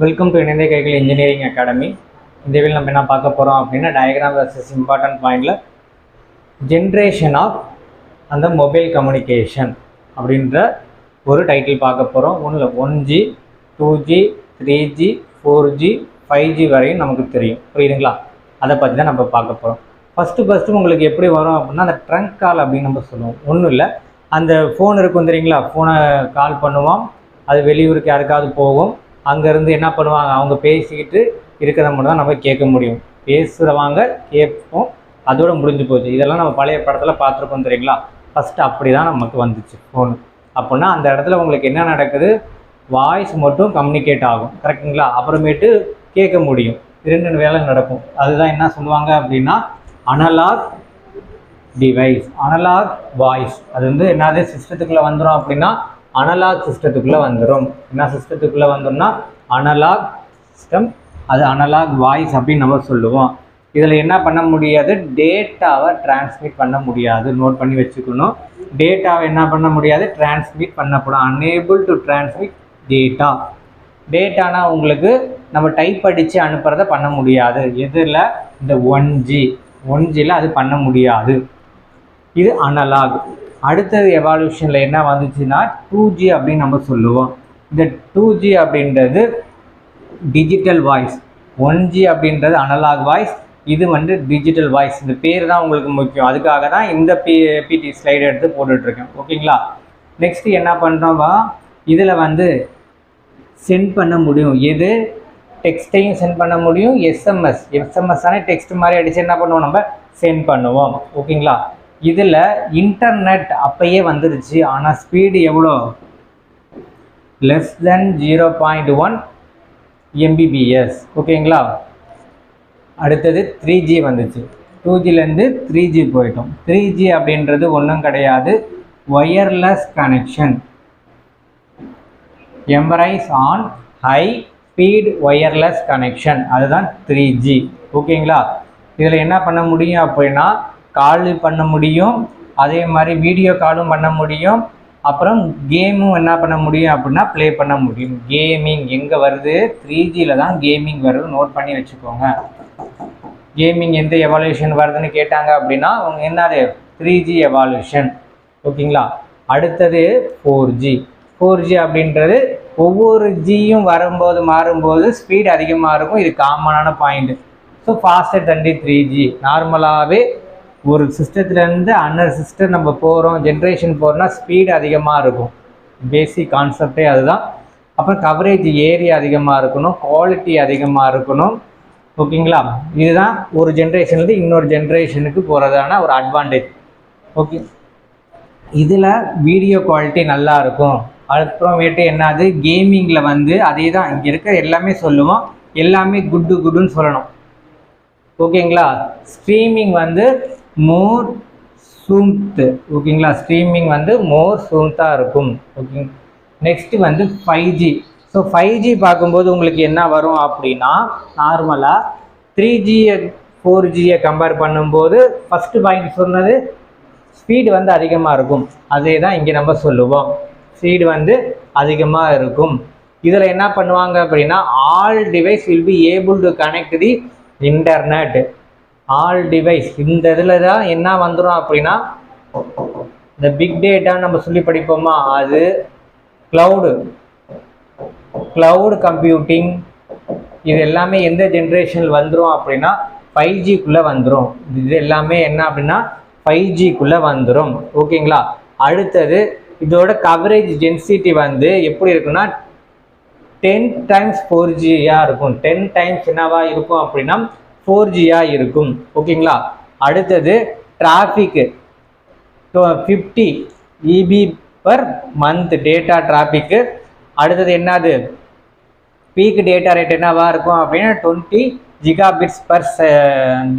Welcome to இணைந்த கைகள் engineering academy. இந்த வீடியோவில் நம்ம என்ன பார்க்க போகிறோம் அப்படின்னா டயக்ராம் வர்சஸ் இம்பார்ட்டன்ட் பாயிண்டில் ஜென்ரேஷன் ஆஃப் அந்த மொபைல் கம்யூனிகேஷன் அப்படின்ற ஒரு டைட்டில் பார்க்க போகிறோம். ஒன்றில் 1G 2G 3G 4G 5G வரையும் நமக்கு தெரியும், புரியுதுங்களா? அதை பற்றி தான் நம்ம பார்க்க போகிறோம். ஃபஸ்ட்டு உங்களுக்கு எப்படி வரும் அப்படின்னா அந்த ட்ரங்க் கால் அப்படின்னு நம்ம சொல்லுவோம். ஒன்றும் இல்லை, அந்த ஃபோன் இருக்கும் தெரியுங்களா, ஃபோனை கால் பண்ணுவோம், அது வெளியூருக்கு யாருக்காவது போகும். அங்கேருந்து என்ன பண்ணுவாங்க, அவங்க பேசிக்கிட்டு இருக்கிறத மட்டும் தான் நம்ம கேட்க முடியும். பேசுகிறவாங்க கேட்போம், அதோடு முடிஞ்சு போச்சு. இதெல்லாம் நம்ம பழைய படத்தில் பார்த்துருக்கோம் தெரியுங்களா. ஃபஸ்ட்டு அப்படி தான் நமக்கு வந்துச்சு ஃபோனு. அப்படின்னா அந்த இடத்துல உங்களுக்கு என்ன நடக்குது, வாய்ஸ் மட்டும் கம்யூனிகேட் ஆகும், கரெக்டுங்களா? அப்புறமேட்டு கேட்க முடியும், 2 வேலை நடக்கும். அதுதான் என்ன சொல்லுவாங்க அப்படின்னா அனலாக் டிவைஸ், அனலாக் வாய்ஸ். அது வந்து என்னது சிஸ்டத்துக்குள்ளே வந்துடும் அப்படின்னா அனலாக் சிஸ்டத்துக்குள்ளே வந்துடும். என்ன சிஸ்டத்துக்குள்ளே வந்துடும்னா அனலாக் சிஸ்டம், அது அனலாக் வாய்ஸ் அப்படின்னு நம்ம சொல்லுவோம். இதில் என்ன பண்ண முடியாது, டேட்டாவை டிரான்ஸ்மிட் பண்ண முடியாது. நோட் பண்ணி வச்சுக்கணும். டேட்டாவை என்ன பண்ண முடியாது, டிரான்ஸ்மிட் பண்ணப்படும். Unable to transmit data. டேட்டானா உங்களுக்கு நம்ம டைப் அடித்து அனுப்புறதை பண்ண முடியாது. எதில், இந்த 1Gயில் அது பண்ண முடியாது. இது அனலாக். அடுத்தது எவால்யூஷனில் என்ன வந்துச்சுன்னா 2G அப்படின்னு நம்ம சொல்லுவோம். இந்த 2G அப்படின்றது டிஜிட்டல் வாய்ஸ், 1G அப்படின்றது அனலாக் வாய்ஸ், இது வந்து டிஜிட்டல் வாய்ஸ். இந்த பேர் தான் உங்களுக்கு முக்கியம், அதுக்காக தான் இந்த பிடி ஸ்லைடு எடுத்து போட்டுட்ருக்கேன், ஓகேங்களா? நெக்ஸ்ட்டு என்ன பண்ணுறோம்வா, இதில் வந்து சென்ட் பண்ண முடியும். எது, டெக்ஸ்ட்டையும் சென்ட் பண்ண முடியும், எஸ்எம்எஸ் ஆனால் டெக்ஸ்ட் மாதிரி அடித்து என்ன பண்ணுவோம், நம்ம சென்ட் பண்ணுவோம், ஓகேங்களா? இதில் இன்டர்நெட் அப்பயே வந்துருச்சு, ஆனால் ஸ்பீடு எவ்வளோ, லெஸ் தென் 0.1 Mbps, ஓகேங்களா? அடுத்தது 3G வந்துச்சு. 2Gலேருந்து 3G போயிட்டோம். 3G அப்படின்றது ஒன்றும் கிடையாது, wireless connection, embrace an high speed wireless connection, அதுதான் 3G, ஓகேங்களா? இதில் என்ன பண்ண முடியும் அப்படின்னா கால் பண்ண முடியும், அதே மாதிரி வீடியோ காலும் பண்ண முடியும், அப்புறம் கேமும் என்ன பண்ண முடியும் அப்படின்னா ப்ளே பண்ண முடியும். கேமிங் எங்கே வருது, 3Gயில் தான் கேமிங் வருது, நோட் பண்ணி வச்சுக்கோங்க. கேமிங் எந்த எவால்யூஷன் வருதுன்னு கேட்டாங்க அப்படின்னா அவங்க என்னது 3G எவால்யூஷன், ஓகேங்களா? அடுத்தது 4G அப்படின்றது ஒவ்வொரு ஜியும் வரும்போது மாறும்போது ஸ்பீடு அதிகமாக இருக்கும். இது காமனான பாயிண்ட். ஸோ ஃபாஸ்டர் தண்டி 3G. நார்மலாகவே ஒரு சிஸ்டத்துலேருந்து அன்னர் சிஸ்டம் நம்ம போகிறோம், ஜென்ரேஷன் போகிறோம்னா ஸ்பீடு அதிகமாக இருக்கும். பேசிக் கான்செப்டே அதுதான். அப்புறம் கவரேஜ் ஏரியா அதிகமாக இருக்கணும், குவாலிட்டி அதிகமாக இருக்கணும், ஓகேங்களா? இதுதான் ஒரு ஜென்ரேஷன்லேருந்து இன்னொரு ஜென்ரேஷனுக்கு போகிறதான ஒரு அட்வான்டேஜ், ஓகே. இதில் வீடியோ குவாலிட்டி நல்லா இருக்கும். அப்புறமேட்டு என்னது, கேமிங்கில் வந்து அதே தான், இங்கே இருக்கிற எல்லாமே சொல்லுவோம், எல்லாமே குட்டுன்னு சொல்லணும், ஓகேங்களா? ஸ்ட்ரீமிங் வந்து மோர் சூம்த்து, ஓகேங்களா? ஸ்ட்ரீமிங் வந்து மோர் சூம்த்தாக இருக்கும், ஓகே. நெக்ஸ்ட்டு வந்து 5G. ஸோ 5G பார்க்கும்போது உங்களுக்கு என்ன வரும் அப்படின்னா நார்மலாக 3Gயை 4Gயை கம்பேர் பண்ணும்போது ஃபஸ்ட்டு பாயிண்ட் சொன்னது ஸ்பீடு வந்து அதிகமாக இருக்கும். அதே தான் இங்கே நம்ம சொல்லுவோம், ஸ்பீடு வந்து அதிகமாக இருக்கும். இதில் என்ன பண்ணுவாங்க அப்படின்னா all device will be able to connect the internet. All device இந்த இதில் தான் என்ன வந்துடும் அப்படின்னா இந்த பிக் டேட்டா நம்ம சொல்லி படிப்போமா, அது க்ளவுடு கம்ப்யூட்டிங், இது எல்லாமே எந்த ஜென்ரேஷனில் வந்துடும் அப்படின்னா 5Gக்குள்ளே வந்துடும். இது எல்லாமே என்ன அப்படின்னா 5Gக்குள்ளே வந்துடும், ஓகேங்களா? அடுத்தது இதோட கவரேஜ் டென்சிட்டி வந்து எப்படி இருக்குன்னா 10 times 4Gயாக இருக்கும். 10 times என்னவாக இருக்கும் அப்படின்னா 4Gயாக இருக்கும், ஓகேங்களா? அடுத்தது டிராஃபிக்கு 50 EB/month டேட்டா டிராஃபிக்கு. அடுத்தது என்னது, பீக் டேட்டா ரேட் என்னவாக இருக்கும் அப்படின்னா 20 Gbps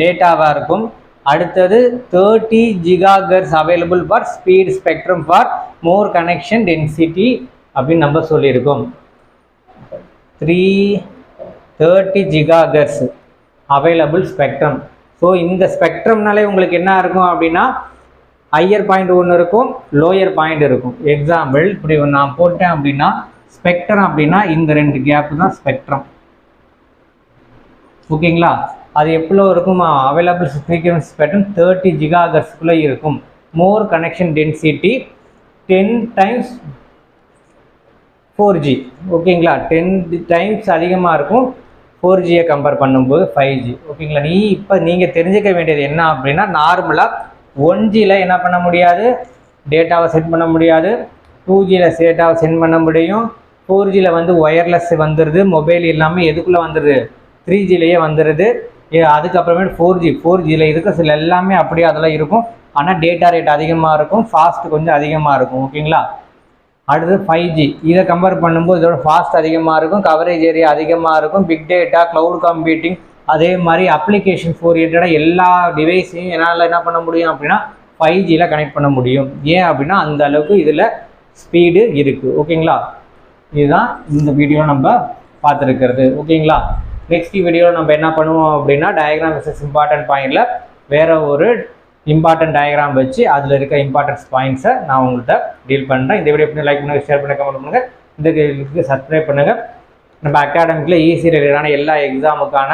டேட்டாவாக இருக்கும். அடுத்தது 30 GHz available for speed spectrum for more connection density அப்படின்னு நம்ம சொல்லியிருக்கோம். 30 GHz அவைலபிள் ஸ்பெக்ட்ரம். ஸோ இந்த ஸ்பெக்ட்ரம்னாலே உங்களுக்கு என்ன இருக்கும் அப்படின்னா ஹையர் பாயிண்ட் ஒன்று இருக்கும், லோயர் பாயிண்ட் இருக்கும். எக்ஸாம்பிள் இப்படி நான் போட்டேன் அப்படின்னா ஸ்பெக்ட்ரம் அப்படின்னா இந்த 2 கேப் தான் ஸ்பெக்ட்ரம். ஓகேங்களா? அது எவ்வளோ இருக்கும்? அவைலபிள் ஃப்ரீக்வன்சி ஸ்பெக்ட்ரம் 30 GHz இருக்கும். மோர் கனெக்ஷன் டென்சிட்டி 10 times 4G. ஓகேங்களா? 10 times அதிகமாக இருக்கும் 4Gயை கம்பேர் பண்ணும்போது 5G. ஓகேங்களா? இப்போ நீங்கள் தெரிஞ்சுக்க வேண்டியது என்ன அப்படின்னா, நார்மலாக 1Gயில் என்ன பண்ண முடியாது, டேட்டாவை சென்ட் பண்ண முடியாது. 2Gயில் டேட்டாவை சென்ட் பண்ண முடியும். 4Gயில் வந்து ஒயர்லெஸ் வந்துடுது. மொபைல் இல்லாமல் எதுக்குள்ளே வந்துடுது, 3Gலேயே வந்துடுது. அதுக்கப்புறமேட்டு 4Gயில் இருக்க சில எல்லாமே அப்படியே அதெல்லாம் இருக்கும். ஆனால் டேட்டா ரேட் அதிகமாக இருக்கும், ஃபாஸ்ட் கொஞ்சம் அதிகமாக இருக்கும். ஓகேங்களா? அடுத்து 5G. இதை கம்பேர் பண்ணும்போது இதோட ஃபாஸ்ட் அதிகமாக இருக்கும், கவரேஜ் ஏரியா அதிகமாக இருக்கும், பிக் டேட்டா, க்ளவுட் கம்ப்யூட்டிங், அதே மாதிரி அப்ளிகேஷன் ஓரியன்டாக எல்லா டிவைஸையும் என்னால் என்ன பண்ண முடியும் அப்படின்னா 5Gயில் கனெக்ட் பண்ண முடியும். ஏன் அப்படின்னா அந்த அளவுக்கு இதில் ஸ்பீடு இருக்குது. ஓகேங்களா? இதுதான் இந்த வீடியோ நம்ம பார்த்துருக்கிறது. ஓகேங்களா? நெக்ஸ்ட் வீடியோவில் நம்ம என்ன பண்ணுவோம் அப்படின்னா, டயக்ராம் விசஸ் இம்பார்ட்டன்ட் பாயிண்டில் வேறு ஒரு இம்பார்ட்டன்ட் டயக்ராம் வச்சு அதில் இருக்க இம்பார்ட்டன்ஸ் பாயிண்ட்ஸை நான் உங்கள்கிட்ட டீல் பண்ணுறேன். இந்த வீடியோ எப்படி லைக் பண்ணுங்கள், ஷேர் பண்ணுங்கள், கமெண்ட் பண்ணுங்கள். இந்த வீடியோக்கு சப்ஸ்கிரைப் பண்ணுங்கள். நம்ம அகாடமிக்கில் ஈஸி ரிலேட்டடான எல்லா எக்ஸாமுக்கான,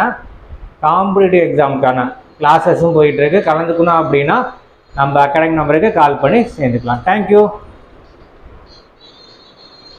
காம்படிட்டிவ் எக்ஸாமுக்கான கிளாஸஸும் போயிட்டுருக்கு. கலந்துக்கணும் அப்படின்னா நம்ம அகாடமி நம்பருக்கு கால் பண்ணி சேர்ந்துக்கலாம். தேங்க்யூ.